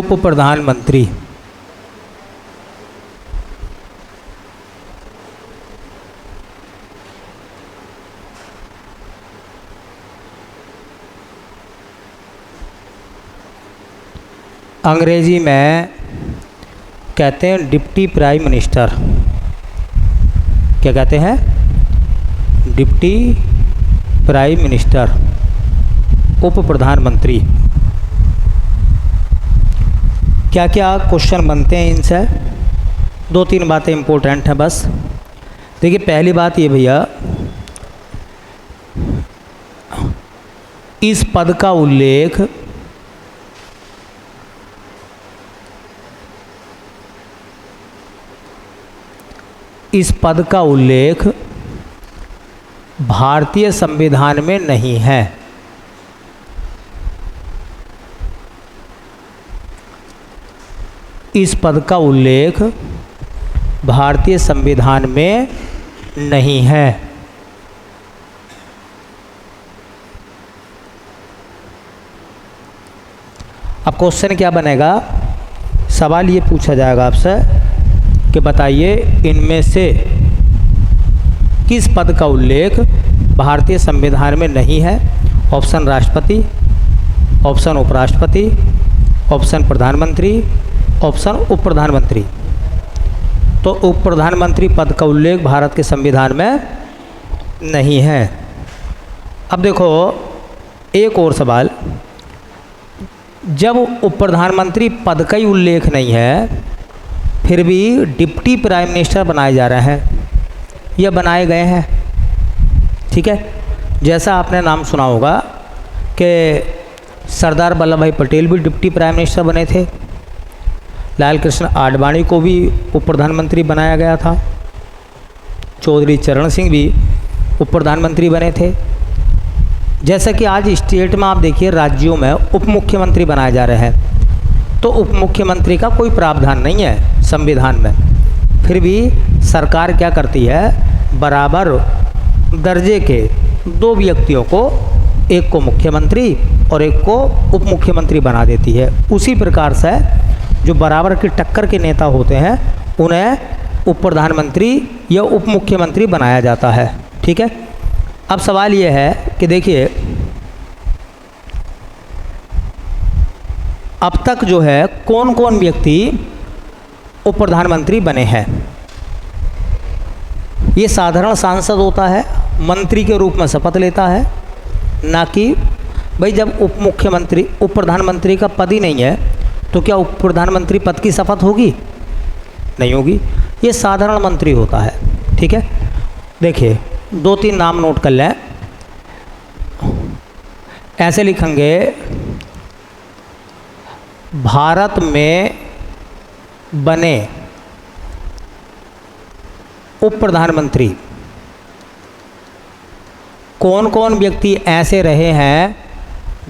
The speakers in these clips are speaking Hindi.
उप प्रधानमंत्री अंग्रेजी में कहते हैं डिप्टी प्राइम मिनिस्टर। क्या कहते हैं? डिप्टी प्राइम मिनिस्टर, उप प्रधानमंत्री। क्या क्या क्वेश्चन बनते हैं इनसे? दो तीन बातें इम्पोर्टेंट हैं बस। देखिए, पहली बात ये भैया, इस पद का उल्लेख भारतीय संविधान में नहीं है। इस पद का उल्लेख भारतीय संविधान में नहीं है। अब क्वेश्चन क्या बनेगा? सवाल ये पूछा जाएगा आपसे कि बताइए इनमें से किस पद का उल्लेख भारतीय संविधान में नहीं है। ऑप्शन राष्ट्रपति, ऑप्शन उपराष्ट्रपति, ऑप्शन प्रधानमंत्री, ऑप्शन उप प्रधानमंत्री। तो उप प्रधानमंत्री पद का उल्लेख भारत के संविधान में नहीं है। अब देखो एक और सवाल, जब उप प्रधानमंत्री पद का ही उल्लेख नहीं है फिर भी डिप्टी प्राइम मिनिस्टर बनाए जा रहे हैं या बनाए गए हैं, ठीक है। जैसा आपने नाम सुना होगा कि सरदार वल्लभ भाई पटेल भी डिप्टी प्राइम मिनिस्टर बने थे, लाल कृष्ण आडवाणी को भी उप प्रधानमंत्री बनाया गया था, चौधरी चरण सिंह भी उप प्रधानमंत्री बने थे। जैसा कि आज स्टेट में आप देखिए राज्यों में उप मुख्यमंत्री बनाए जा रहे हैं, तो उप मुख्यमंत्री का कोई प्रावधान नहीं है संविधान में। फिर भी सरकार क्या करती है, बराबर दर्जे के दो व्यक्तियों को, एक को मुख्यमंत्री और एक को उप मुख्यमंत्री बना देती है। उसी प्रकार से जो बराबर की टक्कर के नेता होते हैं उन्हें उप प्रधानमंत्री या उप मुख्यमंत्री बनाया जाता है, ठीक है। अब सवाल ये है कि देखिए, अब तक जो है कौन कौन व्यक्ति उप प्रधानमंत्री बने हैं। ये साधारण सांसद होता है, मंत्री के रूप में शपथ लेता है, ना कि भाई जब उप मुख्यमंत्री उप प्रधानमंत्री का पद ही नहीं है तो क्या उप प्रधानमंत्री पद की शपथ होगी? नहीं होगी। ये साधारण मंत्री होता है, ठीक है। देखिए दो तीन नाम नोट कर लें। ऐसे लिखेंगे, भारत में बने उप प्रधानमंत्री कौन कौन व्यक्ति ऐसे रहे हैं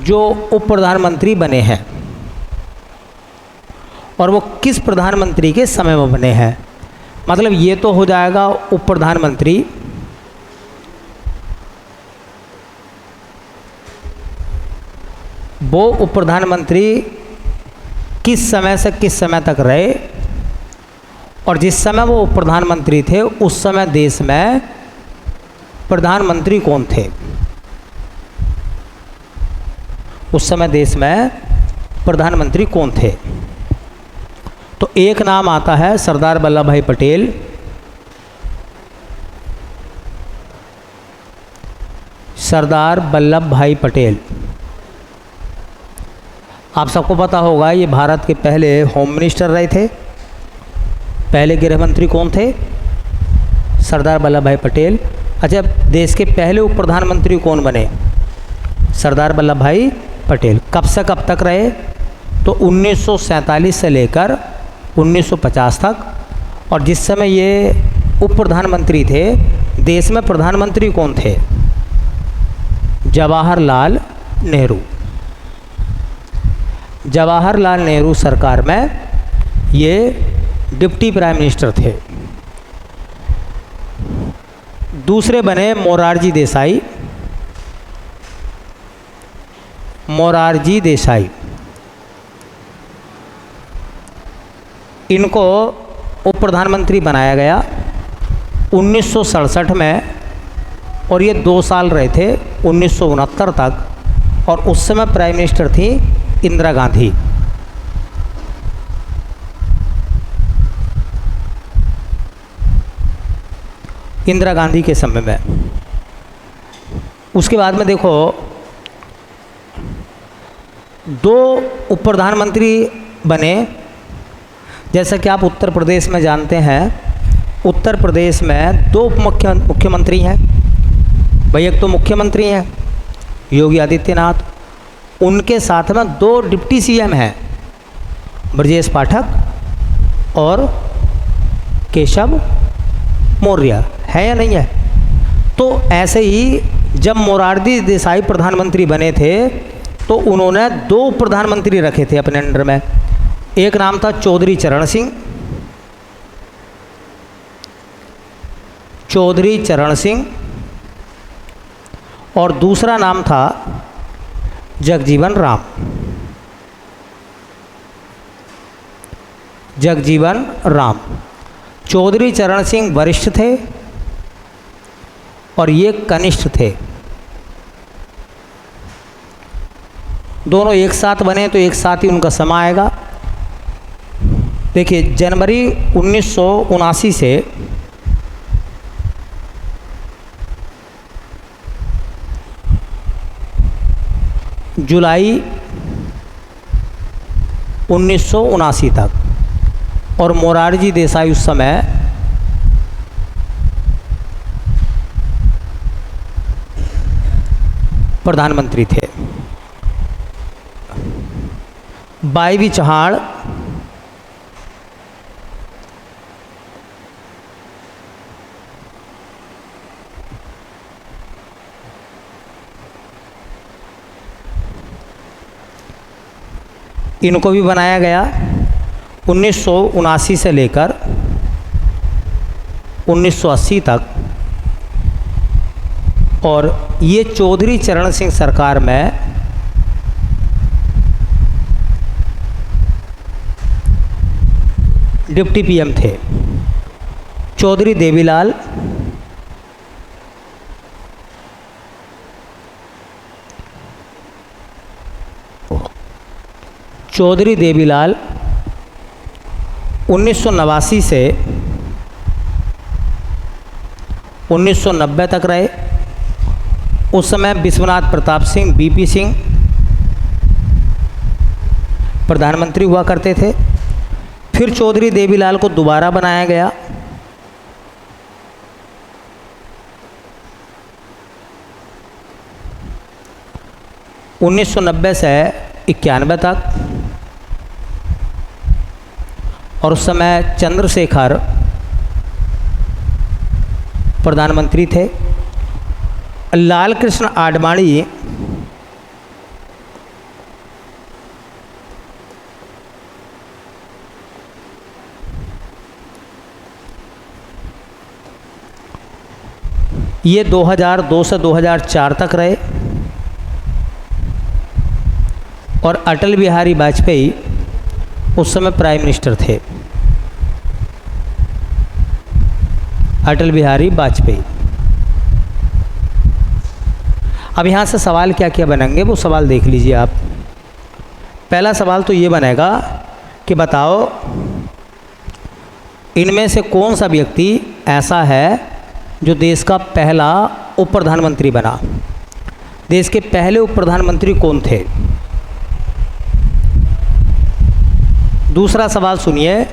जो उप प्रधानमंत्री बने हैं और वो किस प्रधानमंत्री के समय में बने हैं। मतलब ये तो हो जाएगा उप प्रधानमंत्री, वो उप प्रधानमंत्री किस समय से किस समय तक रहे और जिस समय वो प्रधानमंत्री थे उस समय देश में प्रधानमंत्री कौन थे। उस समय देश में प्रधानमंत्री कौन थे। तो एक नाम आता है सरदार वल्लभ भाई पटेल, सरदार वल्लभ भाई पटेल। आप सबको पता होगा ये भारत के पहले होम मिनिस्टर रहे थे। पहले गृह मंत्री कौन थे? सरदार वल्लभ भाई पटेल। अच्छा, देश के पहले उप प्रधानमंत्री कौन बने? सरदार वल्लभ भाई पटेल। कब से कब तक रहे? तो 1947 से लेकर 1950 तक। और जिस समय ये उप प्रधानमंत्री थे देश में प्रधानमंत्री कौन थे? जवाहरलाल नेहरू। जवाहरलाल नेहरू सरकार में ये डिप्टी प्राइम मिनिस्टर थे। दूसरे बने मोरारजी देसाई। मोरारजी देसाई इनको उप प्रधानमंत्री बनाया गया 1967 में, और ये 2 साल रहे थे 1969 तक, और उस समय प्राइम मिनिस्टर थी इंदिरा गांधी। इंदिरा गांधी के समय में। उसके बाद में देखो 2 उप प्रधानमंत्री बने। जैसा कि आप उत्तर प्रदेश में जानते हैं, उत्तर प्रदेश में 2 मुख्यमंत्री हैं भाई। एक तो मुख्यमंत्री हैं योगी आदित्यनाथ, उनके साथ में 2 डिप्टी सीएम हैं, ब्रजेश पाठक और केशव मौर्य, है या नहीं है। तो ऐसे ही जब मोरारजी देसाई प्रधानमंत्री बने थे तो उन्होंने 2 प्रधानमंत्री रखे थे अपने अंडर में। एक नाम था चौधरी चरण सिंह और दूसरा नाम था जगजीवन राम। चौधरी चरण सिंह वरिष्ठ थे और ये कनिष्ठ थे। दोनों एक साथ बने तो एक साथ ही उनका समा आएगा। देखिए, जनवरी 1979 से जुलाई 1979 तक, और मोरारजी देसाई उस समय प्रधानमंत्री थे। बाईवी चौहान इनको भी बनाया गया 1979 से लेकर 1980 तक, और ये चौधरी चरण सिंह सरकार में डिप्टी पीएम थे। चौधरी देवीलाल चौधरी देवीलाल 1989 से 1990 तक रहे। उस समय विश्वनाथ प्रताप सिंह बीपी सिंह प्रधानमंत्री हुआ करते थे। फिर चौधरी देवीलाल को दोबारा बनाया गया। (1990 से 91 तक), और उस समय चंद्रशेखर प्रधानमंत्री थे। लाल कृष्ण आडवाणी ये 2002 से 2004 तक रहे, और अटल बिहारी वाजपेयी उस समय प्राइम मिनिस्टर थे। अटल बिहारी वाजपेयी। अब यहाँ से सवाल क्या क्या बनेंगे वो सवाल देख लीजिए आप। पहला सवाल तो ये बनेगा कि बताओ इनमें से कौन सा व्यक्ति ऐसा है जो देश का पहला उप प्रधानमंत्री बना। देश के पहले उप प्रधानमंत्री कौन थे। दूसरा सवाल सुनिए,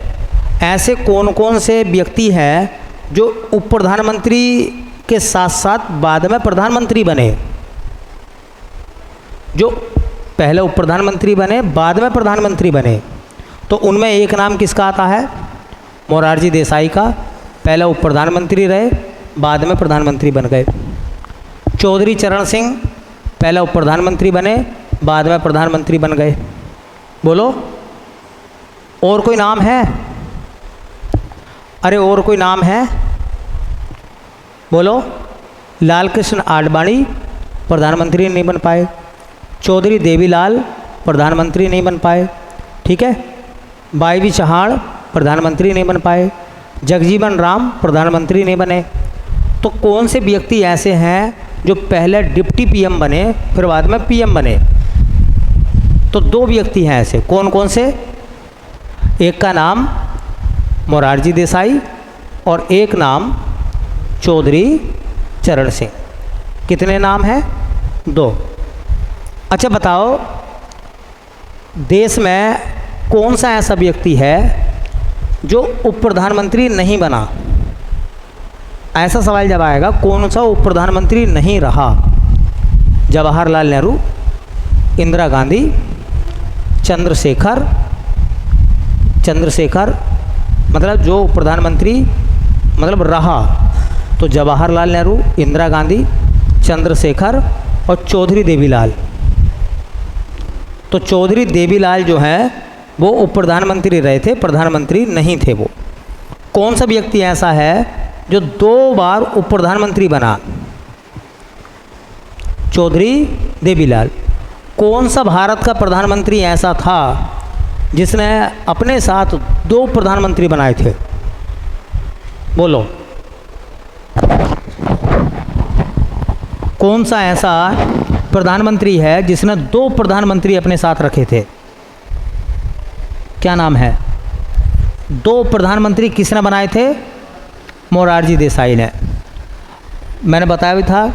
ऐसे कौन कौन से व्यक्ति हैं जो उप प्रधानमंत्री के साथ साथ बाद में प्रधानमंत्री बने। जो पहले उप प्रधानमंत्री बने बाद में प्रधानमंत्री बने, तो उनमें एक नाम किसका आता है, मोरारजी देसाई का। पहले उप प्रधानमंत्री रहे, बाद में प्रधानमंत्री बन गए। चौधरी चरण सिंह पहले उप प्रधानमंत्री बने, बाद में प्रधानमंत्री बन गए। बोलो, और कोई नाम है? अरे और कोई नाम है? बोलो। लाल कृष्ण आडवाणी प्रधानमंत्री नहीं बन पाए, चौधरी देवीलाल प्रधानमंत्री नहीं बन पाए, ठीक है। बाईवी चौहान प्रधानमंत्री नहीं बन पाए, जगजीवन राम प्रधानमंत्री नहीं बने। तो कौन से व्यक्ति ऐसे हैं जो पहले डिप्टी पीएम बने फिर बाद में पीएम बने? तो दो व्यक्ति हैं ऐसे। कौन कौन से? एक का नाम मोरारजी देसाई और एक नाम चौधरी चरण सिंह। कितने नाम हैं? दो। अच्छा बताओ, देश में कौन सा ऐसा व्यक्ति है जो उप प्रधानमंत्री नहीं बना? ऐसा सवाल जब आएगा, कौन सा उप प्रधानमंत्री नहीं रहा? जवाहरलाल नेहरू, इंदिरा गांधी, चंद्रशेखर मतलब जो प्रधानमंत्री मतलब रहा, तो जवाहरलाल नेहरू, इंदिरा गांधी, चंद्रशेखर और चौधरी देवीलाल। तो चौधरी देवीलाल जो हैं वो उप प्रधानमंत्री रहे थे, प्रधानमंत्री नहीं थे वो। कौन सा व्यक्ति ऐसा है जो 2 बार उप प्रधानमंत्री बना? चौधरी देवीलाल। कौन सा भारत का प्रधानमंत्री ऐसा था जिसने अपने साथ 2 प्रधानमंत्री बनाए थे? बोलो, कौन सा ऐसा प्रधानमंत्री है जिसने 2 प्रधानमंत्री अपने साथ रखे थे? क्या नाम है? 2 प्रधानमंत्री किसने बनाए थे? मोरारजी देसाई ने। मैंने बताया भी था,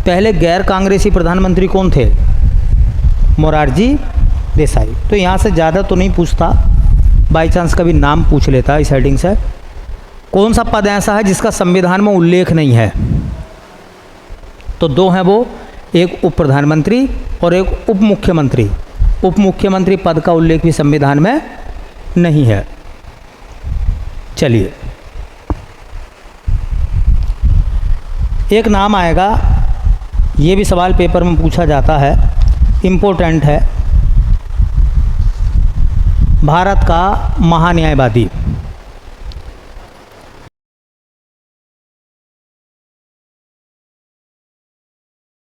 पहले गैर कांग्रेसी प्रधानमंत्री कौन थे? मोरारजी देसाई। तो यहाँ से ज़्यादा तो नहीं पूछता, बाई चांस कभी नाम पूछ लेता इस हेडिंग से। कौन सा पद ऐसा है जिसका संविधान में उल्लेख नहीं है? तो 2 हैं वो, एक उप प्रधानमंत्री और एक उप मुख्यमंत्री। उप मुख्यमंत्री पद का उल्लेख भी संविधान में नहीं है। चलिए, एक नाम आएगा, ये भी सवाल पेपर में पूछा जाता है, इम्पोर्टेंट है। भारत का महान्यायवादी